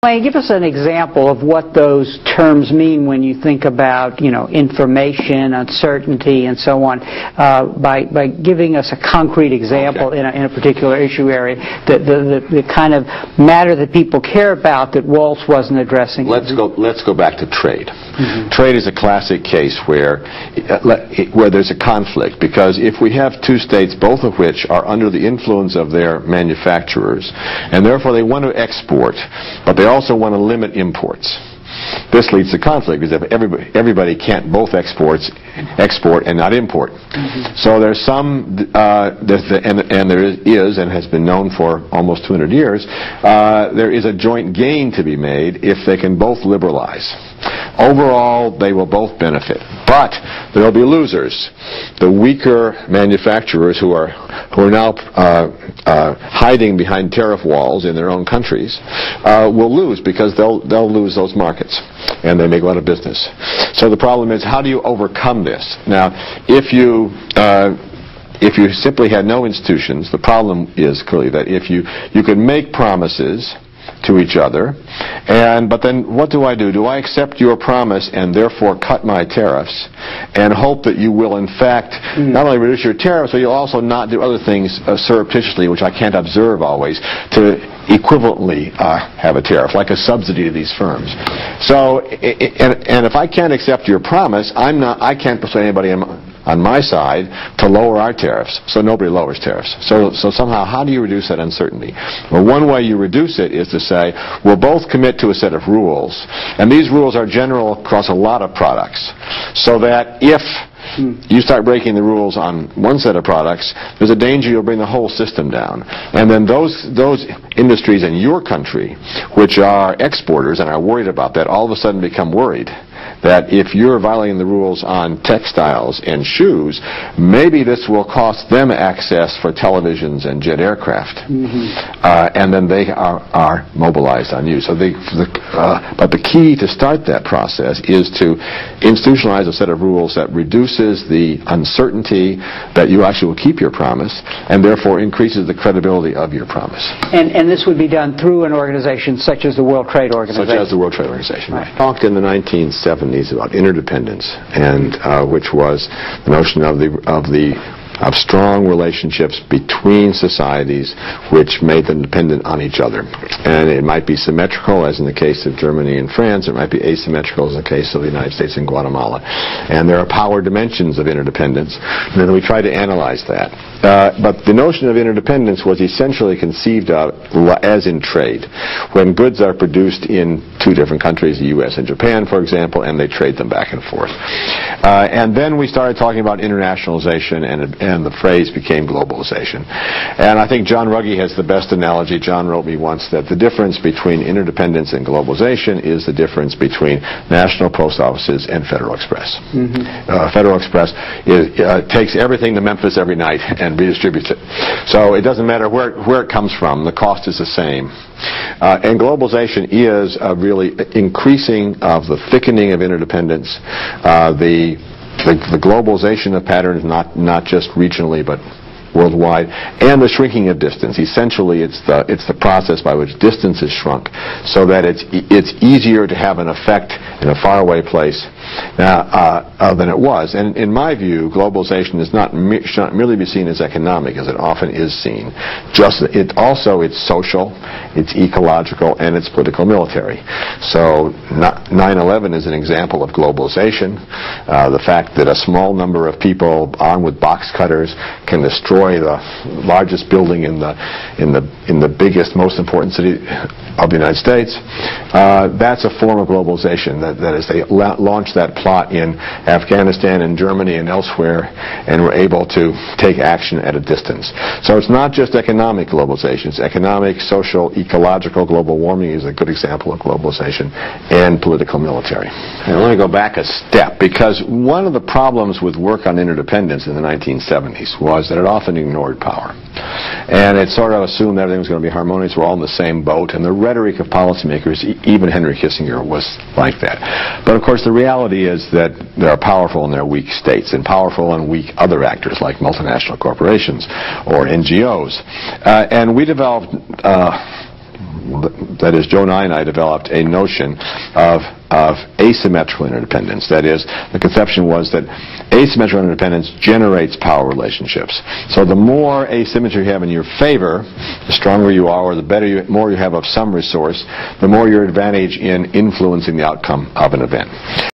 Wayne, give us an example of what those terms mean when you think about, information, uncertainty, and so on, by giving us a concrete example in a particular issue area, the kind of matter that people care about that Waltz wasn't addressing. Let's go back to trade. Mm-hmm. Trade is a classic case where there's a conflict, because if we have two states, both of which are under the influence of their manufacturers, and therefore they want to export, but they also want to limit imports. This leads to conflict, because if everybody can't both export and not import. Mm-hmm. So there's some, and there is and has been known for almost 200 years, there is a joint gain to be made if they can both liberalize. Overall, they will both benefit, but there will be losers. The weaker manufacturers who are now hiding behind tariff walls in their own countries will lose, because they'll lose those markets, and they may go out of business. So the problem is, how do you overcome this? Now, if you simply had no institutions, the problem is clearly that if you could make promises to each other, but then what do? Do I accept your promise and therefore cut my tariffs and hope that you will in fact not only reduce your tariffs, but you'll also not do other things surreptitiously, which I can't observe always, to equivalently have a tariff, like a subsidy to these firms. So, and if I can't accept your promise, I can't persuade anybody on my side to lower our tariffs, so nobody lowers tariffs. So somehow, how do you reduce that uncertainty? Well, one way you reduce it is to say, we'll both commit to a set of rules, and these rules are general across a lot of products, so that if you start breaking the rules on one set of products, there's a danger you'll bring the whole system down. And then those industries in your country, which are exporters and are worried about that, all of a sudden become worried that if you're violating the rules on textiles and shoes, maybe this will cost them access for televisions and jet aircraft. And then they are mobilized on you. So but the key to start that process is to institutionalize a set of rules that reduces the uncertainty that you actually will keep your promise, and therefore increases the credibility of your promise. And this would be done through an organization such as the World Trade Organization. Such as the World Trade Organization. Right. Talked in the 1970s about interdependence, and which was the notion of strong relationships between societies which made them dependent on each other. And it might be symmetrical, as in the case of Germany and France. It might be asymmetrical, as in the case of the United States and Guatemala. And there are power dimensions of interdependence, and then we try to analyze that. But the notion of interdependence was essentially conceived of as in trade, when goods are produced in two different countries, the U.S. and Japan, for example, and they trade them back and forth. And then we started talking about internationalization, and the phrase became globalization. And I think John Ruggie has the best analogy. John wrote me once that the difference between interdependence and globalization is the difference between national post offices and Federal Express. Federal Express takes everything to Memphis every night and redistributes it. So it doesn't matter where it comes from. The cost is the same. And globalization is really increasing of the thickening of interdependence, the globalization of patterns, not just regionally but worldwide, and the shrinking of distance. Essentially, it's the process by which distance is shrunk, so that it's easier to have an effect in a faraway place than it was. And in my view, globalization should not merely be seen as economic, as it often is seen. It's social, it's ecological, and it's political military. So 9/11 is an example of globalization. The fact that a small number of people armed with box cutters can destroy the largest building in the biggest, most important city of the United States, that's a form of globalization. That is, they launched that plot in Afghanistan and Germany and elsewhere, and were able to take action at a distance. So it's not just economic globalization. It's economic, social, ecological. Global warming is a good example of globalization, and political military. And let me go back a step, because one of the problems with work on interdependence in the 1970s was that it often ignored power. And it sort of assumed everything was going to be harmonious, we're all in the same boat, and the rhetoric of policymakers, even Henry Kissinger, was like that. But of course the reality is that there are powerful and there are weak states, and powerful and weak other actors like multinational corporations or NGOs. And we developed that is, Joe Nye and I developed a notion of asymmetrical interdependence. That is, the conception was that asymmetrical interdependence generates power relationships. So the more asymmetry you have in your favor, the stronger you are, or the more you have of some resource, the more your advantage in influencing the outcome of an event.